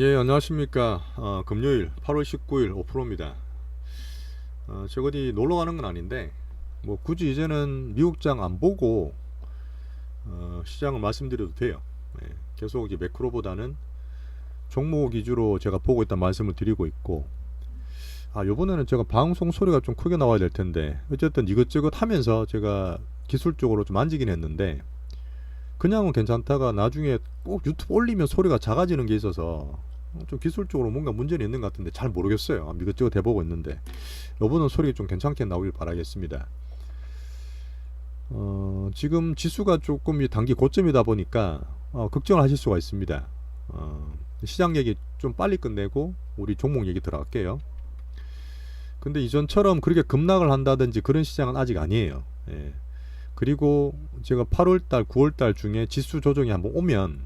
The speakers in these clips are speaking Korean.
예, 안녕하십니까. 금요일 8월 19일 5%입니다. 제가 어디 놀러 가는 건 아닌데, 뭐 굳이 이제는 미국장 안 보고 시장을 말씀드려도 돼요. 예, 계속 이제 매크로보다는 종목 위주로 제가 보고 있다는 말씀을 드리고 있고, 요번에는 제가 방송 소리가 좀 크게 나와야 될 텐데, 어쨌든 이것저것 하면서 제가 기술적으로 좀 만지긴 했는데, 그냥은 괜찮다가 나중에 꼭 유튜브 올리면 소리가 작아지는 게 있어서 좀 기술적으로 뭔가 문제는 있는 것 같은데 잘 모르겠어요. 이것저것 해보고 있는데 이번은 소리 좀 괜찮게 나오길 바라겠습니다. 지금 지수가 조금 이 단기 고점이다 보니까 걱정을 하실 수가 있습니다. 시장 얘기 좀 빨리 끝내고 우리 종목 얘기 들어갈게요. 근데 이전처럼 그렇게 급락을 한다든지 그런 시장은 아직 아니에요. 예. 그리고 제가 8월달, 9월달 중에 지수 조정이 한번 오면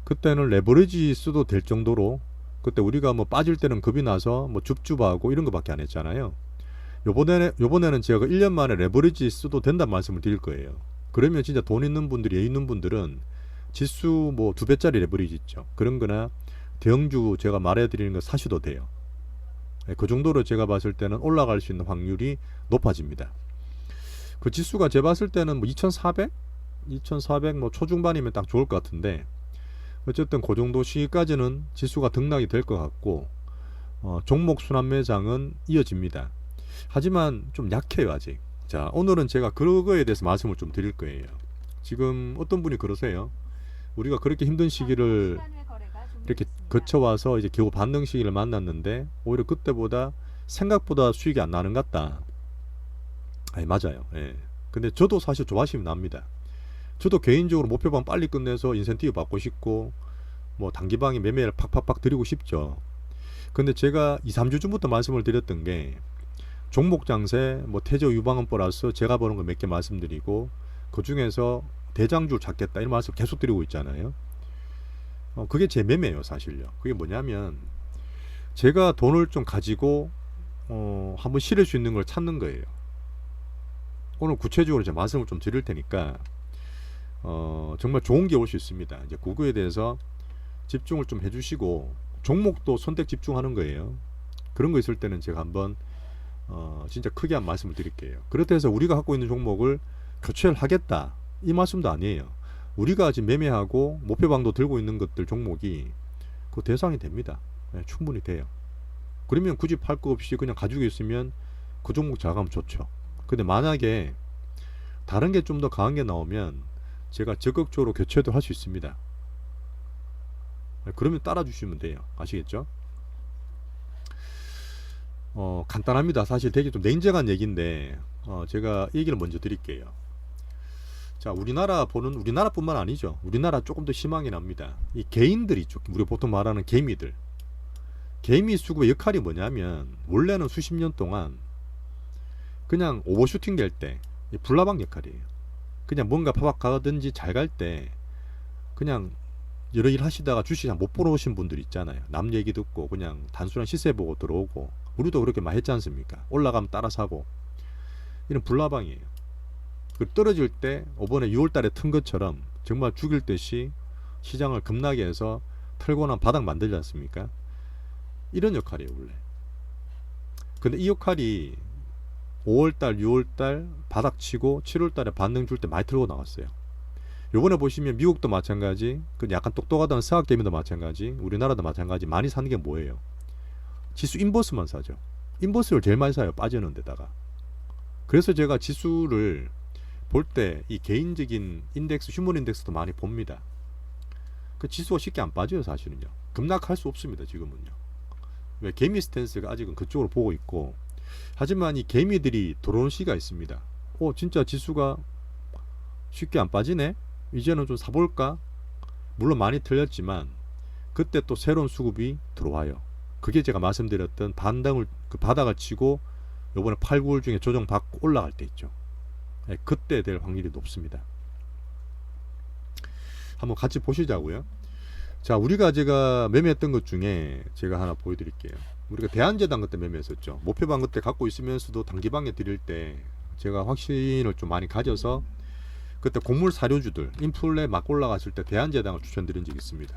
그때는 레버리지 써도 될 정도로, 그때 우리가 뭐 빠질 때는 겁이 나서 뭐 줍줍하고 이런 거밖에 안 했잖아요. 요번에는 제가 1년 만에 레버리지 써도 된다는 말씀을 드릴 거예요. 그러면 진짜 돈 있는 분들이, 예 있는 분들은 지수 뭐 2배짜리 레버리지 있죠. 그런 거나 대형주 제가 말해드리는 거 사셔도 돼요. 그 정도로 제가 봤을 때는 올라갈 수 있는 확률이 높아집니다. 그 지수가 제가 봤을 때는 뭐 2400? 2400 뭐 초중반이면 딱 좋을 것 같은데, 어쨌든 그 정도 시기까지는 지수가 등락이 될 것 같고, 종목 순환 매장은 이어집니다. 하지만 좀 약해요 아직. 자, 오늘은 제가 그거에 대해서 말씀을 좀 드릴 거예요. 지금 어떤 분이 그러세요. 우리가 그렇게 힘든 시기를 이렇게 거쳐와서 이제 겨우 반등 시기를 만났는데 오히려 그때보다 생각보다 수익이 안 나는 것 같다. 아니, 맞아요. 예. 근데 저도 사실 조바심이 납니다. 저도 개인적으로 목표방 빨리 끝내서 인센티브 받고 싶고, 뭐 단기방에 매매를 팍팍팍 드리고 싶죠. 근데 제가 2, 3주 전부터 말씀을 드렸던 게, 종목 장세, 뭐 태저 유방은 플러스 제가 보는 거 몇 개 말씀드리고, 그 중에서 대장주 찾겠다 이런 말씀 계속 드리고 있잖아요. 그게 제 매매예요 사실요. 그게 뭐냐면, 제가 돈을 좀 가지고 한번 실을 수 있는 걸 찾는 거예요. 오늘 구체적으로 제 말씀을 좀 드릴 테니까 정말 좋은 게 올 수 있습니다. 이제 그거에 대해서 집중을 좀 해주시고, 종목도 선택 집중하는 거예요. 그런 거 있을 때는 제가 한번 진짜 크게 한 말씀을 드릴게요. 그렇다 해서 우리가 갖고 있는 종목을 교체를 하겠다 이 말씀도 아니에요. 우리가 지금 매매하고 목표방도 들고 있는 것들 종목이 그 대상이 됩니다. 네, 충분히 돼요. 그러면 굳이 팔 거 없이 그냥 가지고 있으면 그 종목 자가면 좋죠. 근데 만약에 다른 게 좀 더 강한 게 나오면 제가 적극적으로 교체도 할 수 있습니다. 그러면 따라 주시면 돼요. 아시겠죠? 간단합니다. 사실 되게 좀 냉정한 얘기인데 제가 얘기를 먼저 드릴게요. 자, 우리나라뿐만 아니죠. 우리나라 조금 더 심하게 납니다. 이 개인들이 있죠. 우리가 보통 말하는 개미들. 개미 수급의 역할이 뭐냐면, 원래는 수십 년 동안 그냥 오버슈팅 될 때 불나방 역할이에요. 그냥 뭔가 파박 가든지 잘 갈 때 그냥 여러 일 하시다가 주식 잘 못 보러 오신 분들 있잖아요. 남 얘기 듣고 그냥 단순한 시세 보고 들어오고, 우리도 그렇게 많이 했지 않습니까? 올라가면 따라 사고, 이런 불나방이에요. 그 떨어질 때 이번에 6월달에 튼 것처럼 정말 죽일 듯이 시장을 급락에 해서 털고 난 바닥 만들지 않습니까? 이런 역할이에요 원래. 근데 이 역할이 5월달 6월달 바닥 치고 7월달에 반등 줄 때 많이 털고 나왔어요. 요번에 보시면 미국도 마찬가지, 그 약간 똑똑하다는 서학개미도 마찬가지, 우리나라도 마찬가지, 많이 사는 게 뭐예요? 지수 인버스만 사죠. 인버스를 제일 많이 사요, 빠지는 데다가. 그래서 제가 지수를 볼 때 이 개인적인 인덱스, 휴먼 인덱스도 많이 봅니다. 그 지수가 쉽게 안 빠져요 사실은요. 급락할 수 없습니다 지금은요. 왜? 개미 스탠스가 아직은 그쪽으로 보고 있고. 하지만 이 개미들이 들어오는 시기가 있습니다. 진짜 지수가 쉽게 안 빠지네, 이제는 좀 사볼까. 물론 많이 틀렸지만 그때 또 새로운 수급이 들어와요. 그게 제가 말씀드렸던 반등을, 그 바닥을 치고 요번에 8, 9월 중에 조정받고 올라갈 때 있죠. 그때 될 확률이 높습니다. 한번 같이 보시자고요. 자, 우리가 제가 매매했던 것 중에 제가 하나 보여드릴게요. 우리가 대한제당 그때 매매했었죠. 목표방 그때 갖고 있으면서도 단기방에 드릴 때 제가 확신을 좀 많이 가져서 그때 곡물 사료주들 인플레 막 올라갔을 때 대한제당을 추천드린 적이 있습니다.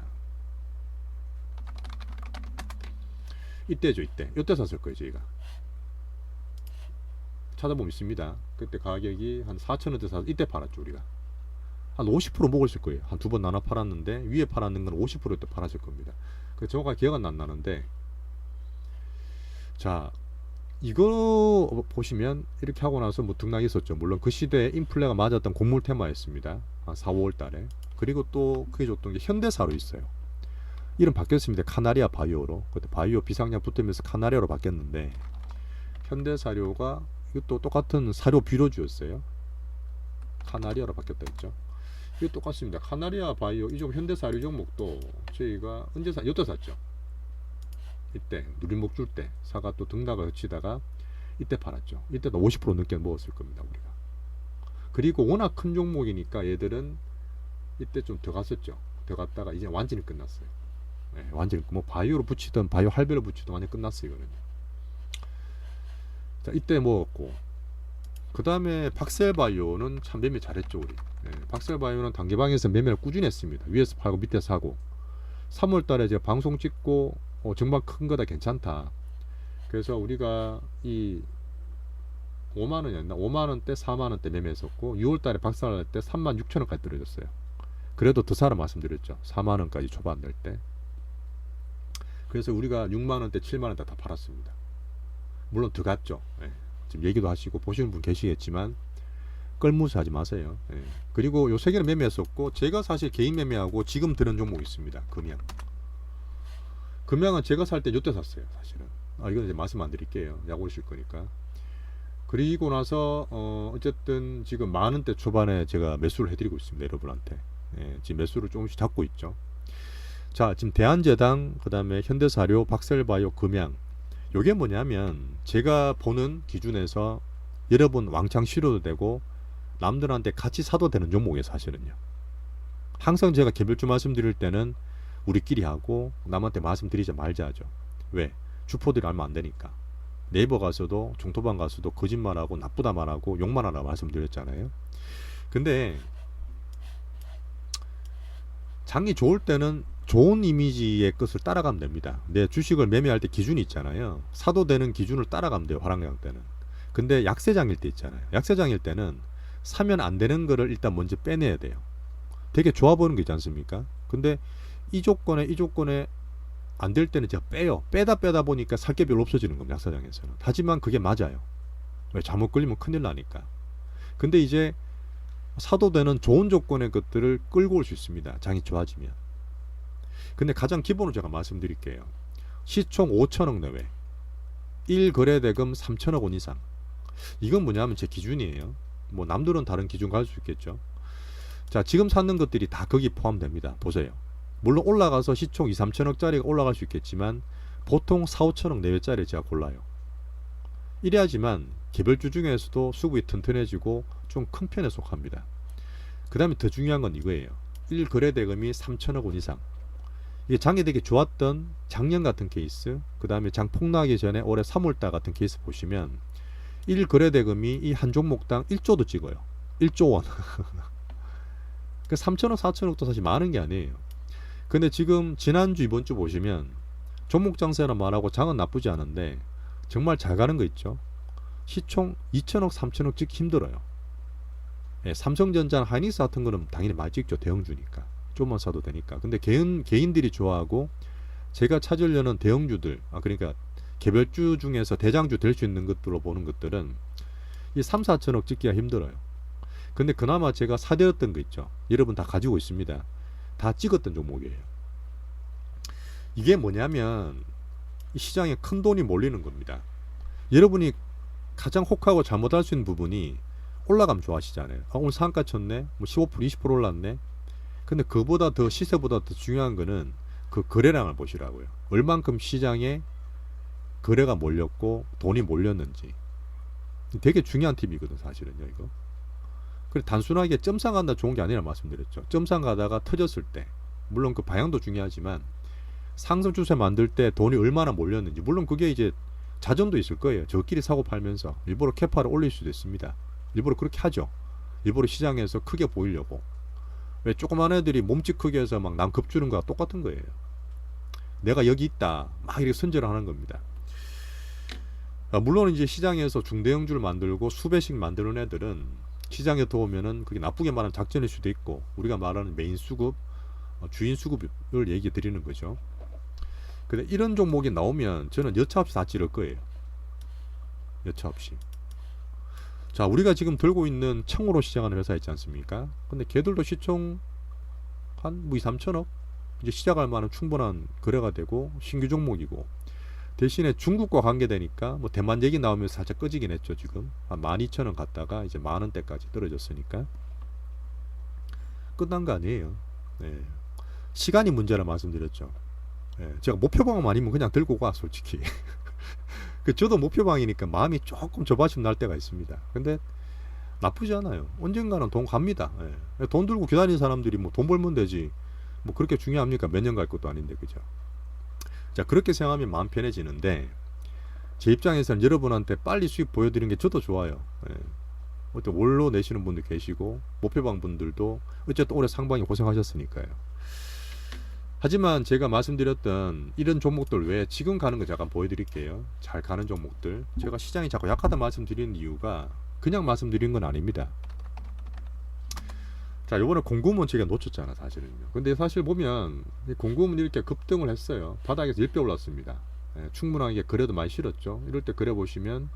이때죠. 이때 샀을 거예요. 저희가 찾아보면 있습니다. 그때 가격이 한 4,000원대 사서 이때 팔았죠. 우리가 한 50% 먹었을 거예요. 한 두 번 나눠 팔았는데 위에 팔았는 건 50%때 팔았을 겁니다. 그 정확하게 기억은 안 나는데, 자 이거 보시면 이렇게 하고 나서 뭐 등락이 있었죠. 물론 그 시대에 인플레가 맞았던 곡물 테마였습니다. 한 4, 5월 달에. 그리고 또 그게 줬던 게 현대사로 있어요. 이름 바뀌었습니다. 카나리아 바이오로. 그때 바이오 비상약 붙으면서 카나리아로 바뀌었는데, 현대사료가 이것도 똑같은 사료 비료주였어요. 카나리아로 바뀌었다 했죠. 이게 똑같습니다. 카나리아 바이오 이쪽 현대사료 종목도 저희가 언제 이때 샀죠. 이때 누린목 줄 때 사가 또 등락을 거치다가 이때 팔았죠. 이때도 50% 넘게 먹었을 겁니다. 우리가. 그리고 워낙 큰 종목이니까 얘들은 이때 좀 더 갔었죠. 더 갔다가 이제 완전히 끝났어요. 네, 완전히 뭐 바이오로 붙이든 바이오 할배로 붙이든 완전히 끝났어요. 이거는. 자, 이때 먹었고, 그 다음에 박셀바이오는 참 매매 잘했죠. 우리. 네, 박셀바이오는 단기방에서 매매를 꾸준히 했습니다. 위에서 팔고 밑에 사고. 3월달에 제가 방송 찍고 정말 큰 거다, 괜찮다. 그래서 우리가 이 5만원이었나? 5만원대 4만원대 매매했었고, 6월달에 박살날 때 36,000원까지 떨어졌어요. 그래도 더 사라 말씀드렸죠. 4만원까지 초반 될 때. 그래서 우리가 6만원대 7만원대 다 팔았습니다. 물론 더 갔죠. 예. 지금 얘기도 하시고 보시는 분 계시겠지만 끌무수하지 마세요. 예. 그리고 요 세 개를 매매했었고, 제가 사실 개인 매매하고 지금 드는 종목이 있습니다. 금양은 제가 살 때 요때 샀어요. 사실은 이건 이제 말씀 안 드릴게요. 약 오실 거니까. 그리고 나서 어쨌든 지금 만원대 초반에 제가 매수를 해드리고 있습니다. 여러분한테. 예, 지금 매수를 조금씩 잡고 있죠. 자, 지금 대한제당, 그 다음에 현대사료, 박셀바이오, 금양, 요게 뭐냐면 제가 보는 기준에서 여러분 왕창 실어도 되고 남들한테 같이 사도 되는 종목이에요. 사실은요. 항상 제가 개별주 말씀드릴 때는 우리끼리 하고 남한테 말씀드리지 말자 하죠. 왜? 주포들이 알면 안 되니까. 네이버 가서도 종토방 가서도 거짓말하고 나쁘다 말하고 욕만 하라고 말씀드렸잖아요. 근데 장이 좋을 때는 좋은 이미지의 것을 따라가면 됩니다. 내 주식을 매매할 때 기준이 있잖아요. 사도 되는 기준을 따라가면 돼요. 화랑장 때는. 근데 약세장일 때 있잖아요. 약세장일 때는 사면 안 되는 거를 일단 먼저 빼내야 돼요. 되게 좋아 보이는 게 있지 않습니까? 근데 이 조건에 안 될 때는 제가 빼요. 빼다 보니까 살 게 별로 없어지는 겁니다. 약세장에서는. 하지만 그게 맞아요. 왜? 잘못 걸리면 큰일 나니까. 근데 이제 사도 되는 좋은 조건의 것들을 끌고 올 수 있습니다. 장이 좋아지면. 근데 가장 기본으로 제가 말씀드릴게요. 시총 5천억 내외, 1거래대금 3천억 원 이상. 이건 뭐냐면 제 기준이에요. 뭐 남들은 다른 기준 가질 수 있겠죠. 자, 지금 사는 것들이 다 거기 포함됩니다. 보세요. 물론 올라가서 시총 2, 3천억짜리가 올라갈 수 있겠지만 보통 4, 5천억 내외짜리 제가 골라요. 이래야지만 개별주 중에서도 수급이 튼튼해지고 좀 큰 편에 속합니다. 그 다음에 더 중요한 건 이거예요. 1거래대금이 3천억 원 이상. 이게 장이 되게 좋았던 작년 같은 케이스, 그 다음에 장 폭락하기 전에 올해 3월달 같은 케이스 보시면 1거래대금이 이 한 종목당 1조도 찍어요. 1조 원. 그 3천억, 4천억도 사실 많은 게 아니에요. 근데 지금 지난주, 이번주 보시면 종목 장세는 말하고 장은 나쁘지 않은데 정말 잘 가는 거 있죠. 시총 2천억, 3천억 찍기 힘들어요. 예, 삼성전자나 하이닉스 같은 거는 당연히 많이 찍죠. 대형주니까. 좀만 사도 되니까. 근데 개인들이 좋아하고 제가 찾으려는 대형주들, 그러니까 개별주 중에서 대장주 될 수 있는 것들로 보는 것들은 이 3, 4천억 찍기가 힘들어요. 근데 그나마 제가 사대였던 거 있죠. 여러분 다 가지고 있습니다. 다 찍었던 종목이에요. 이게 뭐냐면 이 시장에 큰 돈이 몰리는 겁니다. 여러분이 가장 혹하고 잘못할 수 있는 부분이 올라가면 좋아하시잖아요. 오늘 상가 쳤네, 뭐 15%, 20% 올랐네. 근데 그보다 더, 시세보다 더 중요한 거는 그 거래량을 보시라고요. 얼만큼 시장에 거래가 몰렸고 돈이 몰렸는지. 되게 중요한 팁이거든 사실은요. 이거. 그래, 단순하게 점상 간다 좋은 게 아니라 말씀드렸죠. 점상 가다가 터졌을 때, 물론 그 방향도 중요하지만 상승 추세 만들 때 돈이 얼마나 몰렸는지, 물론 그게 이제 자전도 있을 거예요. 저끼리 사고 팔면서 일부러 캐파를 올릴 수도 있습니다. 일부러 그렇게 하죠. 일부러 시장에서 크게 보이려고. 왜? 조그만 애들이 몸집 크게 해서 막 남 겁주는 거와 똑같은 거예요. 내가 여기 있다 막 이렇게 선전을 하는 겁니다. 물론 이제 시장에서 중대형주를 만들고 수배씩 만드는 애들은 시장에 들어오면은 그게 나쁘게 말하면 작전일 수도 있고, 우리가 말하는 메인 수급, 주인 수급을 얘기 드리는 거죠. 근데 이런 종목이 나오면 저는 여차없이 다 찌를 거예요. 여차없이. 자, 우리가 지금 들고 있는 청으로 시작하는 회사 있지 않습니까? 근데 걔들도 시총 한 2, 3천억 이제 시작할 만한 충분한 거래가 되고 신규 종목이고, 대신에 중국과 관계되니까 뭐 대만 얘기 나오면서 살짝 꺼지긴 했죠. 지금 한 12,000원 갔다가 이제 만원대까지 떨어졌으니까 끝난 거 아니에요. 네. 시간이 문제라 말씀드렸죠. 네. 제가 목표방어 아니면 그냥 들고 가, 솔직히. 저도 목표방이니까 마음이 조금 조바심 날 때가 있습니다. 근데 나쁘지 않아요. 언젠가는 돈 갑니다. 네. 돈 들고 기다리는 사람들이 뭐 돈 벌면 되지 뭐 그렇게 중요합니까? 몇 년 갈 것도 아닌데, 그죠? 자, 그렇게 생각하면 마음 편해지는데, 제 입장에서는 여러분한테 빨리 수익 보여드리는 게 저도 좋아요. 예. 어떤 월로 내시는 분들 계시고 목표방 분들도 어쨌든 올해 상반기 고생하셨으니까요. 하지만 제가 말씀드렸던 이런 종목들 외에 지금 가는 거 잠깐 보여드릴게요. 잘 가는 종목들. 제가 시장이 자꾸 약하다 말씀드리는 이유가 그냥 말씀드리는 건 아닙니다. 자, 요번에 공구문 제가 놓쳤잖아, 사실은요. 근데 사실 보면 공구문 이렇게 급등을 했어요. 바닥에서 1배 올랐습니다. 예, 충분하게 거래도 많이 실었죠. 이럴 때 거래 보시면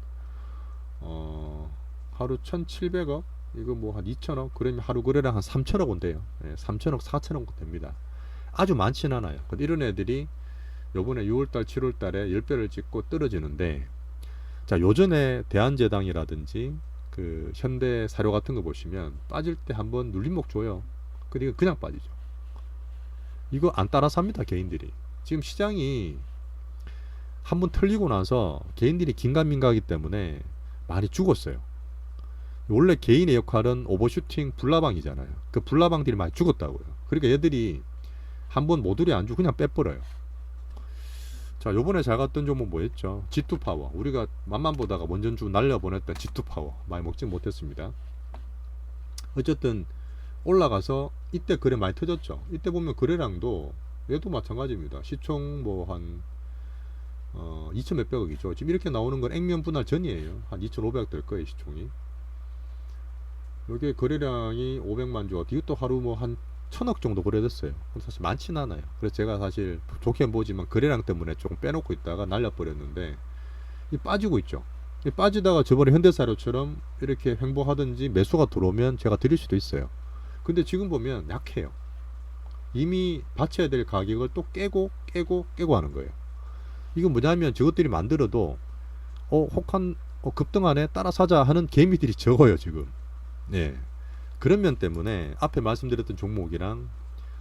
하루 1,700억, 이거 뭐 한 2,000억, 그러면 하루 거래량 한 3,000억 원 돼요. 예, 3,000억, 4,000억 됩니다. 아주 많진 않아요. 근데 이런 애들이 요번에 6월달, 7월달에 10배를 찍고 떨어지는데, 자, 요전에 대한제당이라든지 그 현대 사료 같은 거 보시면 빠질 때 한번 눌림목 줘요. 그러니까 그냥 빠지죠. 이거 안 따라 삽니다, 개인들이. 지금 시장이 한번 털리고 나서 개인들이 긴가민가하기 때문에 많이 죽었어요. 원래 개인의 역할은 오버슈팅 불나방이잖아요. 그 불나방들이 많이 죽었다고요. 그러니까 얘들이 한번 모듈이 안 주고 그냥 빼버려요. 자, 요번에 잘 갔던 종목 뭐였죠? G2파워. 우리가 맛만 보다가 원전주 날려보냈던 G2파워 많이 먹지 못했습니다. 어쨌든 올라가서 이때 거래 많이 터졌죠. 이때 보면 거래량도 얘도 마찬가지입니다. 시총 뭐 한 2천 몇백억이죠. 지금 이렇게 나오는 건 액면 분할 전이에요. 한 2,500억 될 거예요, 시총이. 여기 거래량이 500만 주, 이것도 하루 뭐 한 1,000억 정도 거래됐어요. 사실 많지는 않아요. 그래서 제가 사실 좋게 보지만 거래량 때문에 조금 빼놓고 있다가 날려버렸는데, 이 빠지고 있죠. 이 빠지다가 저번에 현대사료처럼 이렇게 횡보하든지 매수가 들어오면 제가 드릴 수도 있어요. 근데 지금 보면 약해요. 이미 받쳐야 될 가격을 또 깨고 하는 거예요. 이건 뭐냐면 저것들이 만들어도 혹한 급등하네 따라 사자 하는 개미들이 적어요, 지금. 네. 그런 면 때문에 앞에 말씀드렸던 종목이랑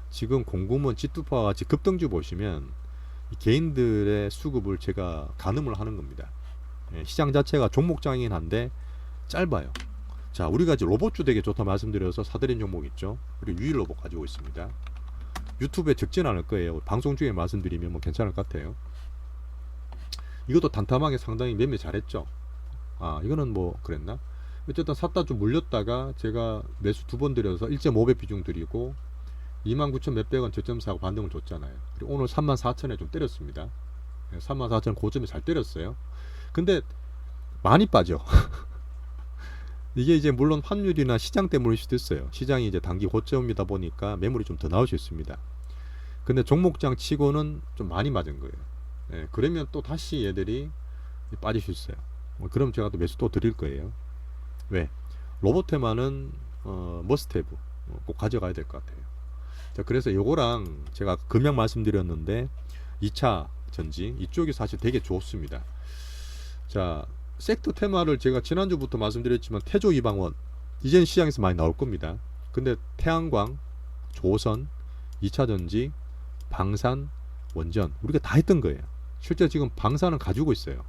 지금 공구문, G2파와 같이 급등주 보시면 이 개인들의 수급을 제가 가늠을 하는 겁니다. 예, 시장 자체가 종목장이긴 한데 짧아요. 자, 우리가 이제 로봇주 되게 좋다 말씀드려서 사드린 종목 있죠. 우리 유일 로봇 가지고 있습니다. 유튜브에 적진 않을 거예요. 방송 중에 말씀드리면 뭐 괜찮을 것 같아요. 이것도 단탐하게 상당히 매매 잘했죠. 아, 이거는 뭐 그랬나? 어쨌든 샀다 좀 물렸다가 제가 매수 2번 들여서 1.5배 비중 드리고 29,000 몇백원 저점 사고 반등을 줬잖아요. 그리고 오늘 34,000에 좀 때렸습니다. 34,000 고점에 잘 때렸어요. 근데 많이 빠져. 이게 이제 물론 환율이나 시장 때문일 수도 있어요. 시장이 이제 단기 고점이다 보니까 매물이 좀 더 나올 수 있습니다. 근데 종목장 치고는 좀 많이 맞은 거예요. 예, 그러면 또 다시 얘들이 빠질 수 있어요. 그럼 제가 또 매수 또 드릴 거예요. 왜? 로봇테마는 머스트헤브 꼭 가져가야 될 것 같아요. 자, 그래서 요거랑 제가 금약 말씀드렸는데 2차 전지 이쪽이 사실 되게 좋습니다. 자, 섹터 테마를 제가 지난주부터 말씀드렸지만 태조 이방원 이제는 시장에서 많이 나올 겁니다. 근데 태양광, 조선, 2차 전지, 방산, 원전 우리가 다 했던 거예요. 실제 지금 방산은 가지고 있어요.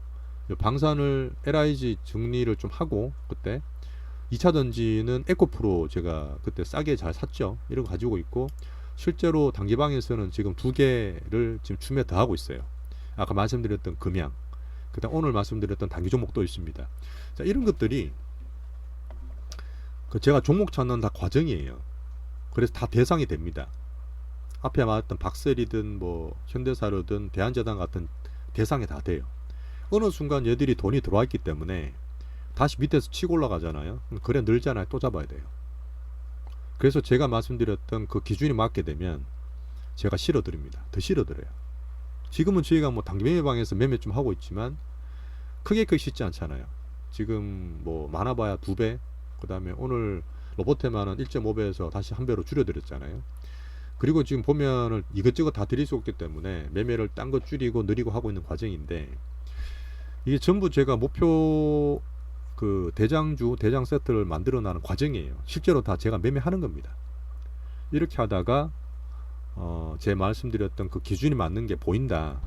방산을 LIG 정리를 좀 하고 그때 2차 전지는 에코프로 제가 그때 싸게 잘 샀죠. 이런 거 가지고 있고 실제로 단기방에서는 지금 2개를 지금 추매 더 하고 있어요. 아까 말씀드렸던 금양, 그다음 오늘 말씀드렸던 단기 종목도 있습니다. 자, 이런 것들이 제가 종목 찾는 다 과정이에요. 그래서 다 대상이 됩니다. 앞에 말했던 박셀이든 뭐 현대사료든 대한제당 같은 대상에 다 돼요. 어느 순간 얘들이 돈이 들어와 있기 때문에 다시 밑에서 치고 올라가잖아요. 그래 늘잖아요. 또 잡아야 돼요. 그래서 제가 말씀드렸던 그 기준이 맞게 되면 제가 실어드립니다. 더 실어드려요. 지금은 저희가 뭐 단기 매매방에서 매매 좀 하고 있지만 크게 쉽지 않잖아요. 지금 뭐 많아봐야 2배, 그 다음에 오늘 로보테마는 1.5배에서 다시 1배로 줄여드렸잖아요. 그리고 지금 보면은 이것저것 다 드릴 수 없기 때문에 매매를 딴 거 줄이고 느리고 하고 있는 과정인데, 이게 전부 제가 목표 그 대장주 대장 세트를 만들어 나는 과정이에요. 실제로 다 제가 매매하는 겁니다. 이렇게 하다가 제 말씀드렸던 그 기준이 맞는 게 보인다,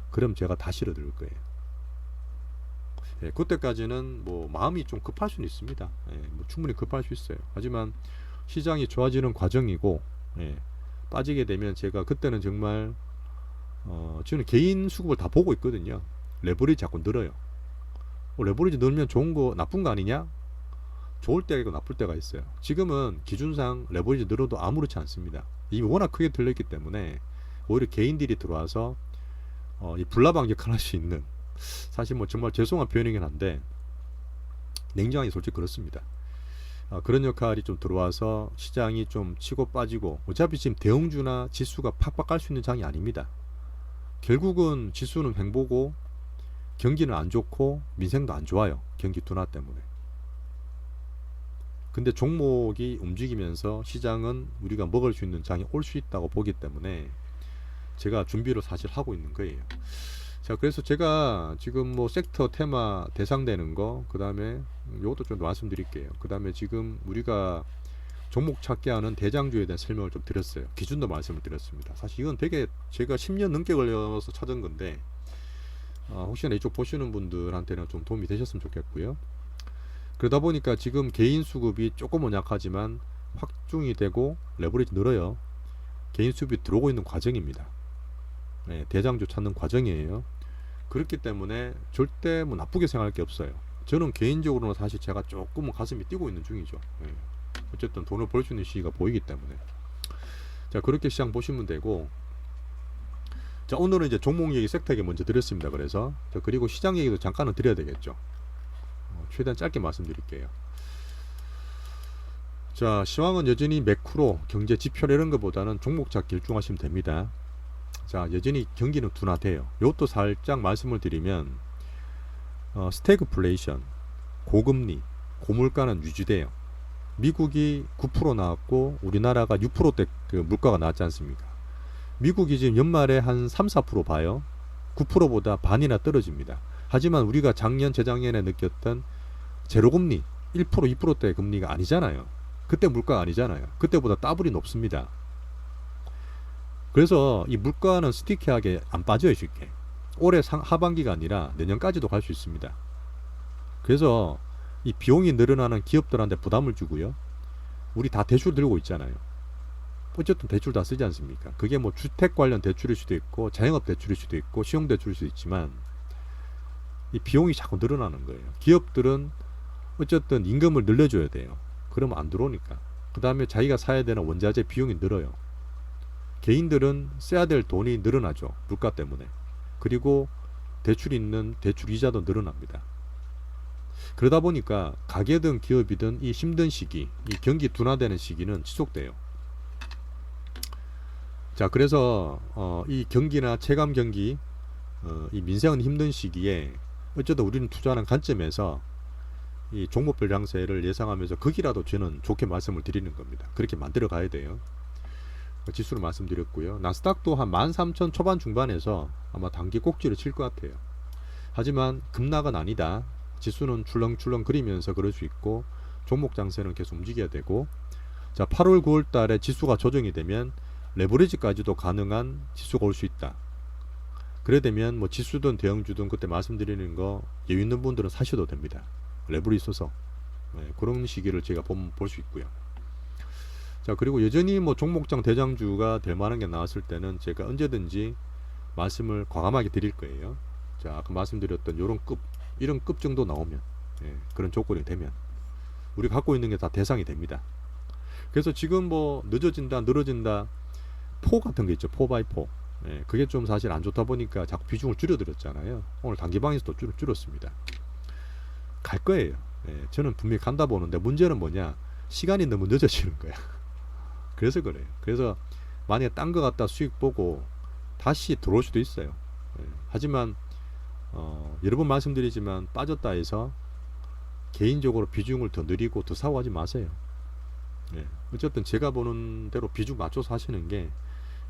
그럼 제가 다 실어드릴 거예요. 예, 그때까지는 뭐 마음이 좀 급할 수는 있습니다. 예, 뭐 충분히 급할 수 있어요. 하지만 시장이 좋아지는 과정이고, 예, 빠지게 되면 제가 그때는 정말 저는 개인 수급을 다 보고 있거든요. 레버리지 자꾸 늘어요. 레버리지 늘면 좋은 거 나쁜 거 아니냐? 좋을 때가 있고 나쁠 때가 있어요. 지금은 기준상 레버리지 늘어도 아무렇지 않습니다. 이미 워낙 크게 들렸기 때문에 오히려 개인들이 들어와서 이 불나방 역할을 할 수 있는, 사실 뭐 정말 죄송한 표현이긴 한데 냉정하게 솔직히 그렇습니다. 그런 역할이 좀 들어와서 시장이 좀 치고 빠지고, 어차피 지금 대형주나 지수가 팍팍 갈 수 있는 장이 아닙니다. 결국은 지수는 횡보고 경기는 안 좋고 민생도 안 좋아요. 경기 둔화 때문에. 근데 종목이 움직이면서 시장은 우리가 먹을 수 있는 장이 올 수 있다고 보기 때문에 제가 준비를 사실 하고 있는 거예요. 자, 그래서 제가 지금 뭐 섹터 테마 대상되는 거, 그 다음에 이것도 좀 말씀드릴게요. 그 다음에 지금 우리가 종목 찾게 하는 대장주에 대한 설명을 좀 드렸어요. 기준도 말씀을 드렸습니다. 사실 이건 되게 제가 10년 넘게 걸려서 찾은 건데 혹시나 이쪽 보시는 분들한테는 좀 도움이 되셨으면 좋겠고요. 그러다 보니까 지금 개인 수급이 조금은 약하지만 확중이 되고 레버리지 늘어요. 개인 수급이 들어오고 있는 과정입니다. 네, 대장주 찾는 과정이에요. 그렇기 때문에 절대 뭐 나쁘게 생각할 게 없어요. 저는 개인적으로는 사실 제가 조금은 가슴이 뛰고 있는 중이죠. 네. 어쨌든 돈을 벌 수 있는 시기가 보이기 때문에. 자, 그렇게 시장 보시면 되고, 자, 오늘은 이제 종목 얘기, 섹터 얘기 먼저 드렸습니다. 그래서 그리고 시장 얘기도 잠깐은 드려야 되겠죠. 최대한 짧게 말씀드릴게요. 자, 시황은 여전히 매크로 경제 지표 이런 것보다는 종목 잡기 일중하시면 됩니다. 자, 여전히 경기는 둔화돼요. 이것도 살짝 말씀을 드리면 스태그플레이션, 고금리, 고물가는 유지돼요. 미국이 9% 나왔고 우리나라가 6%대 그 물가가 나왔지 않습니까? 미국이 지금 연말에 한 3, 4% 봐요. 9%보다 반이나 떨어집니다. 하지만 우리가 작년, 재작년에 느꼈던 제로금리 1%, 2%대 금리가 아니잖아요. 그때 물가가 아니잖아요. 그때보다 더블이 높습니다. 그래서 이 물가는 스티키하게 안 빠져요, 쉽게. 올해 하반기가 아니라 내년까지도 갈 수 있습니다. 그래서 이 비용이 늘어나는 기업들한테 부담을 주고요. 우리 다 대출 들고 있잖아요. 어쨌든 대출 다 쓰지 않습니까? 그게 뭐 주택 관련 대출일 수도 있고 자영업 대출일 수도 있고 신용 대출일 수도 있지만 이 비용이 자꾸 늘어나는 거예요. 기업들은 어쨌든 임금을 늘려줘야 돼요. 그러면 안 들어오니까. 그 다음에 자기가 사야 되는 원자재 비용이 늘어요. 개인들은 써야 될 돈이 늘어나죠. 물가 때문에. 그리고 대출이 있는 대출 이자도 늘어납니다. 그러다 보니까 가게든 기업이든 이 힘든 시기, 이 경기 둔화되는 시기는 지속돼요. 자, 그래서 이 경기나 체감 경기, 이 민생은 힘든 시기에 어쨌든 우리는 투자하는 관점에서 이 종목별 양세를 예상하면서 거기라도 저는 좋게 말씀을 드리는 겁니다. 그렇게 만들어 가야 돼요. 지수를 말씀드렸고요. 나스닥도 한 13,000 초반 중반에서 아마 단기 꼭지를 칠 것 같아요. 하지만 급락은 아니다. 지수는 출렁출렁 그리면서 그럴 수 있고 종목 장세는 계속 움직여야 되고, 자, 8월 9월 달에 지수가 조정이 되면 레버리지까지도 가능한 지수가 올 수 있다. 그래 되면 뭐 지수든 대형주든 그때 말씀드리는 거 여유 있는 분들은 사셔도 됩니다. 레버리 있어서. 네, 그런 시기를 제가 볼 수 있고요. 자, 그리고 여전히 뭐 종목장 대장주가 될 만한 게 나왔을 때는 제가 언제든지 말씀을 과감하게 드릴 거예요. 자, 아까 말씀드렸던 이런 급 정도 나오면, 예, 그런 조건이 되면 우리가 갖고 있는 게 다 대상이 됩니다. 그래서 지금 뭐 늦어진다, 늘어진다, 포 같은 거 있죠. 4x4. 예, 그게 좀 사실 안 좋다 보니까 자꾸 비중을 줄여드렸잖아요. 오늘 단기방에서도 줄였습니다. 갈 거예요. 예, 저는 분명히 간다 보는데 문제는 뭐냐, 시간이 너무 늦어지는 거야. 그래서 그래요. 그래서 만약에 딴 거 갖다 수익 보고 다시 들어올 수도 있어요. 예, 하지만 여러 번 말씀드리지만 빠졌다 해서 개인적으로 비중을 더 늘리고 더 사고 하지 마세요. 예, 어쨌든 제가 보는 대로 비중 맞춰서 하시는 게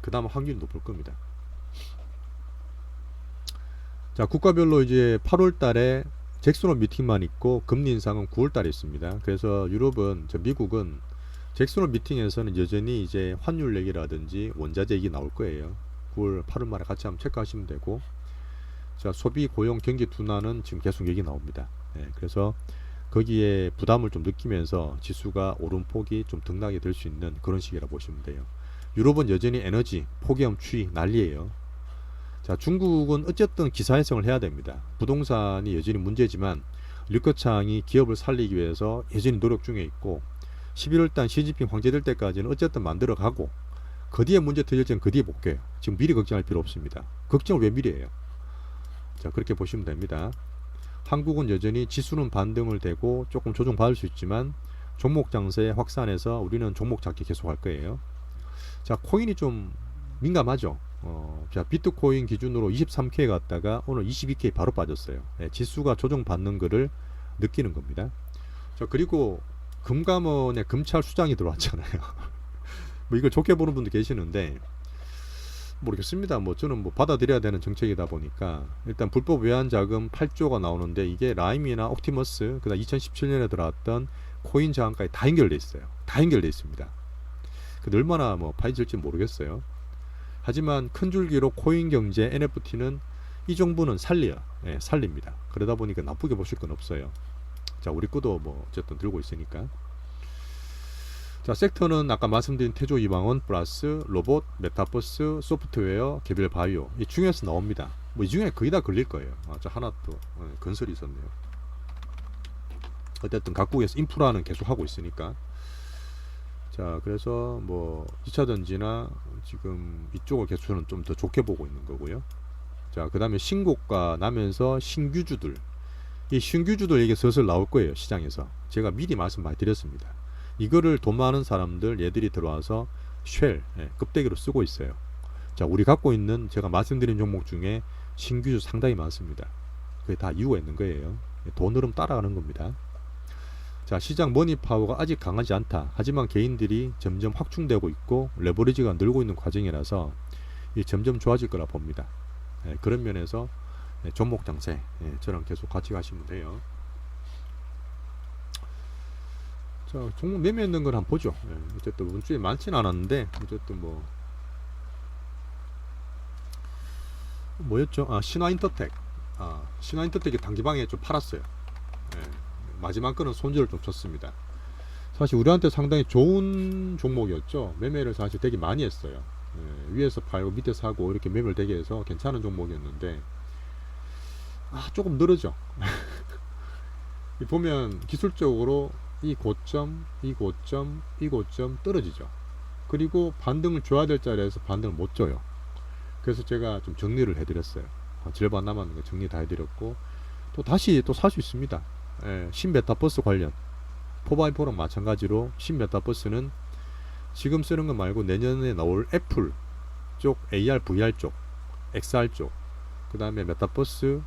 그나마 확률이 높을 겁니다. 자, 국가별로 이제 8월 달에 잭슨홀 미팅만 있고 금리 인상은 9월 달에 있습니다. 그래서 유럽은, 미국은 잭슨홀 미팅에서는 여전히 이제 환율 얘기라든지 원자재 얘기 나올 거예요. 9월, 8월 말에 같이 한번 체크하시면 되고, 자, 소비, 고용, 경기 둔화는 지금 계속 얘기 나옵니다. 예, 그래서 거기에 부담을 좀 느끼면서 지수가 오름폭이 좀 등락이 될 수 있는 그런 시기라 보시면 돼요. 유럽은 여전히 에너지, 폭염, 추위 난리예요. 자, 중국은 어쨌든 기사회생을 해야 됩니다. 부동산이 여전히 문제지만 리커창이 기업을 살리기 위해서 여전히 노력 중에 있고, 11월달 시진핑 황제될 때까지는 어쨌든 만들어가고, 그 뒤에 문제 터질지는 그 뒤에 볼게요. 지금 미리 걱정할 필요 없습니다. 걱정을 왜 미리 해요? 자, 그렇게 보시면 됩니다. 한국은 여전히 지수는 반등을 되고 조금 조정받을 수 있지만 종목 장세 확산해서 우리는 종목 잡기 계속 할 거예요. 자, 코인이 좀 민감하죠. 자, 비트코인 기준으로 23K 갔다가 오늘 22K 바로 빠졌어요. 예, 지수가 조정받는 거를 느끼는 겁니다. 자, 그리고 금감원에 금찰 수장이 들어왔잖아요. 뭐 이걸 좋게 보는 분도 계시는데 모르겠습니다. 뭐 저는 뭐 받아들여야 되는 정책이다 보니까 일단 불법 외환 자금 8조가 나오는데 이게 라임이나 옵티머스, 그다음 2017년에 들어왔던 코인 저항까지 다 연결돼 있어요. 다 연결돼 있습니다. 근데 얼마나 뭐 파헤질지 모르겠어요. 하지만 큰 줄기로 코인 경제, NFT는 이 정부는 살려요. 예, 살립니다. 그러다 보니까 나쁘게 보실 건 없어요. 자, 우리 거도 뭐 어쨌든 들고 있으니까. 자, 섹터는 아까 말씀드린 태조 이방원 플러스 로봇, 메타버스, 소프트웨어, 개별 바이오, 이 중에서 나옵니다. 뭐 이 중에 거의 다 걸릴 거예요. 아, 저 하나 또 건설이 있었네요. 어쨌든 각국에서 인프라는 계속 하고 있으니까. 자, 그래서 뭐 2차 전지나 지금 이쪽을 계속은 좀 더 좋게 보고 있는 거고요. 자, 그 다음에 신고가 나면서 신규주들, 이 신규주들 얘기 슬슬 나올 거예요. 시장에서 제가 미리 말씀 많이 드렸습니다. 이거를 돈 많은 사람들, 얘들이 들어와서 쉘, 급대기로 쓰고 있어요. 자, 우리 갖고 있는 제가 말씀드린 종목 중에 신규주 상당히 많습니다. 그게 다 이유가 있는 거예요. 돈 흐름 따라가는 겁니다. 자, 시장 머니 파워가 아직 강하지 않다. 하지만 개인들이 점점 확충되고 있고 레버리지가 늘고 있는 과정이라서 점점 좋아질 거라 봅니다. 그런 면에서 종목 장세 저랑 계속 같이 가시면 돼요. 자, 종목 매매했는 걸 한번 보죠. 어쨌든 문주에 많진 않았는데 어쨌든 뭐였죠? 아, 신화인터텍. 신화인터텍이 단기방에 좀 팔았어요. 마지막 거는 손절을 좀 쳤습니다. 사실 우리한테 상당히 좋은 종목이었죠. 매매를 사실 되게 많이 했어요. 위에서 팔고 밑에 사고 이렇게 매매를 되게 해서 괜찮은 종목이었는데 조금 늘어져. 보면 기술적으로 이 고점, 이 고점, 이 고점 떨어지죠. 그리고 반등을 줘야 될 자리에서 반등을 못 줘요. 그래서 제가 좀 정리를 해드렸어요. 절반 남았는 거 정리 다 해드렸고, 또 다시 또 살 수 있습니다. 신메타버스 관련 4x4랑 마찬가지로 신메타버스는 지금 쓰는 거 말고 내년에 나올 애플 쪽, AR, VR 쪽, XR 쪽, 그 다음에 메타버스,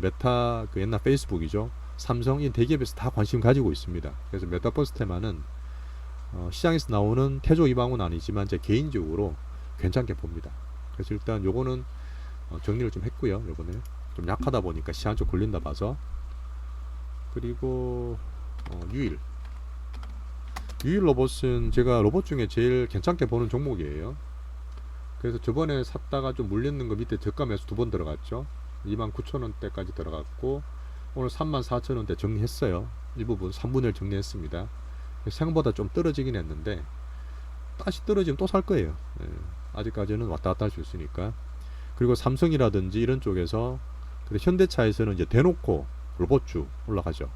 메타 그 옛날 페이스북이죠. 삼성, 이 대기업에서 다 관심 가지고 있습니다. 그래서 메타버스 테마는 시장에서 나오는 태조 이방은 아니지만 제 개인적으로 괜찮게 봅니다. 그래서 일단 요거는 정리를 좀 했고요. 요번에 좀 약하다 보니까 시간 좀 걸린다 봐서. 그리고 유일 로봇은 제가 로봇 중에 제일 괜찮게 보는 종목이에요. 그래서 저번에 샀다가 좀 물렸는 거 밑에 저가 매수 2번 들어갔죠. 29,000원대까지 들어갔고 오늘 34,000원대 정리했어요. 일부분 3분의 1 정리했습니다. 생각보다 좀 떨어지긴 했는데 다시 떨어지면 또 살 거예요. 아직까지는 왔다 갔다 할 수 있으니까. 그리고 삼성이라든지 이런 쪽에서, 현대차에서는 이제 대놓고 로봇주 올라가죠.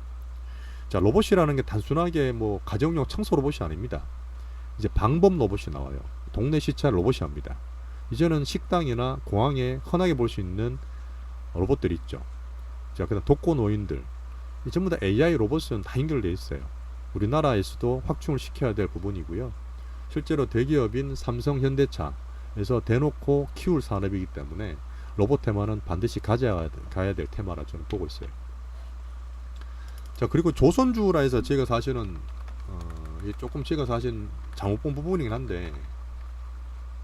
자, 로봇이라는 게 단순하게 뭐 가정용 청소 로봇이 아닙니다. 이제 방범 로봇이 나와요. 동네 시찰 로봇이 합니다. 이제는 식당이나 공항에 흔하게 볼 수 있는 로봇들이 있죠. 자, 그다음 독거노인들, 이 전부 다 AI 로봇은 다 연결되어 있어요. 우리나라에서도 확충을 시켜야 될 부분이고요. 실제로 대기업인 삼성, 현대차에서 대놓고 키울 산업이기 때문에 로봇 테마는 반드시 가야 될 테마라 저는 보고 있어요. 자, 그리고 조선주라 해서 제가 사실은 조금 제가 사실 잘못 본 부분이긴 한데,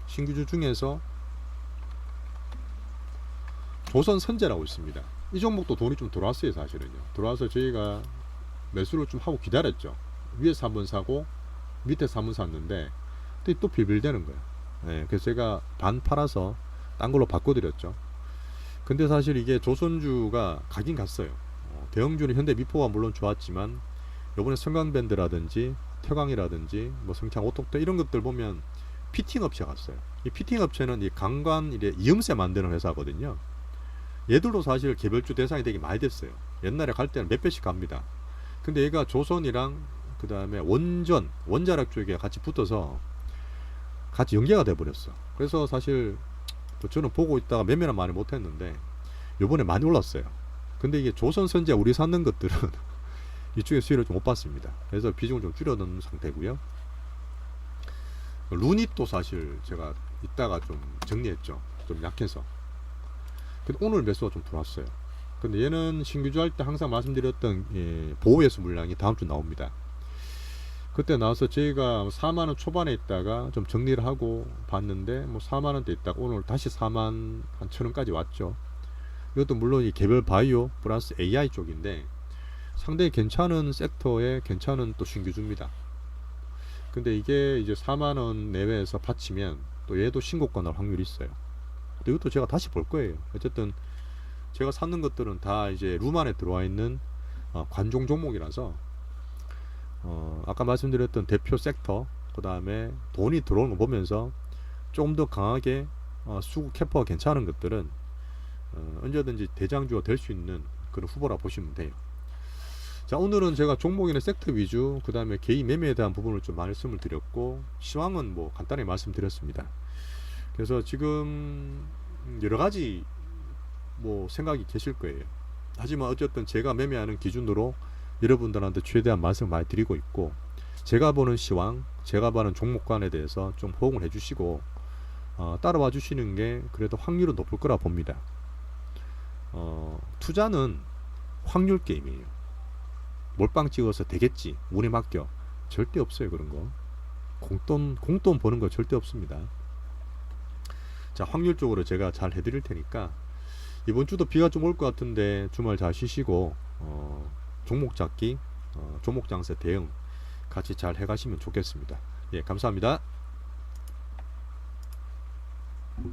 신규주 중에서 조선선제라고 있습니다. 이 종목도 돈이 좀 들어왔어요. 사실은요, 들어와서 저희가 매수를 좀 하고 기다렸죠. 위에서 한번 사고 밑에서 한번 샀는데 또 빌빌대는 거예요. 네, 그래서 제가 반 팔아서 딴 걸로 바꿔드렸죠. 근데 사실 이게 조선주가 가긴 갔어요. 대형주는 현대미포가 물론 좋았지만 요번에 성강밴드라든지 태광이라든지 뭐 성창 오톡도 이런 것들 보면 피팅 업체가 갔어요. 이 피팅 업체는 이 강관 이음새 만드는 회사거든요. 얘들도 사실 개별주 대상이 되게 많이 됐어요. 옛날에 갈 때는 몇 배씩 갑니다. 근데 얘가 조선이랑 그 다음에 원자력 쪽에 같이 붙어서 같이 연계가 돼 버렸어. 그래서 사실 저는 보고 있다가 매매는 많이 못했는데 요번에 많이 올랐어요. 근데 이게 조선선제 우리 사는 것들은 이쪽에 수익을 좀 못 봤습니다. 그래서 비중을 좀 줄여놓은 상태고요. 루닛도 사실 제가 이따가 좀 정리했죠. 좀 약해서. 근데 오늘 매수가 좀 들어왔어요. 근데 얘는 신규주 할 때 항상 말씀드렸던 보호예수 물량이 다음 주 나옵니다. 그때 나와서 저희가 4만원 초반에 있다가 좀 정리를 하고 봤는데 뭐 4만원대 있다가 오늘 다시 4만 한 천원까지 왔죠. 이것도 물론 이 개별 바이오 플러스 AI 쪽인데 상당히 괜찮은 섹터에 괜찮은 또 신규주입니다. 근데 이게 이제 4만원 내외에서 받치면 또 얘도 신고가 날 확률이 있어요. 근데 이것도 제가 다시 볼 거예요. 어쨌든 제가 사는 것들은 다 이제 룸 안에 들어와 있는 관종 종목이라서 아까 말씀드렸던 대표 섹터, 그 다음에 돈이 들어오는 거 보면서 조금 더 강하게 수급 캐퍼가 괜찮은 것들은 언제든지 대장주가 될 수 있는 그런 후보라 보시면 돼요. 자, 오늘은 제가 종목이나 섹터 위주, 그 다음에 개인 매매에 대한 부분을 좀 말씀을 드렸고, 시황은 뭐 간단히 말씀드렸습니다. 그래서 지금 여러가지 뭐 생각이 계실 거예요. 하지만 어쨌든 제가 매매하는 기준으로 여러분들한테 최대한 말씀을 많이 드리고 있고, 제가 보는 시황, 제가 보는 종목관에 대해서 좀 호응을 해주시고 따라와 주시는 게 그래도 확률은 높을 거라 봅니다. 투자는 확률 게임이에요. 몰빵 찍어서 되겠지, 운에 맡겨, 절대 없어요. 그런 거 공돈 버는 거 절대 없습니다. 자, 확률적으로 제가 잘 해드릴 테니까 이번 주도 비가 좀 올 것 같은데 주말 잘 쉬시고 종목 잡기, 종목 장세 대응 같이 잘 해가시면 좋겠습니다. 예, 감사합니다.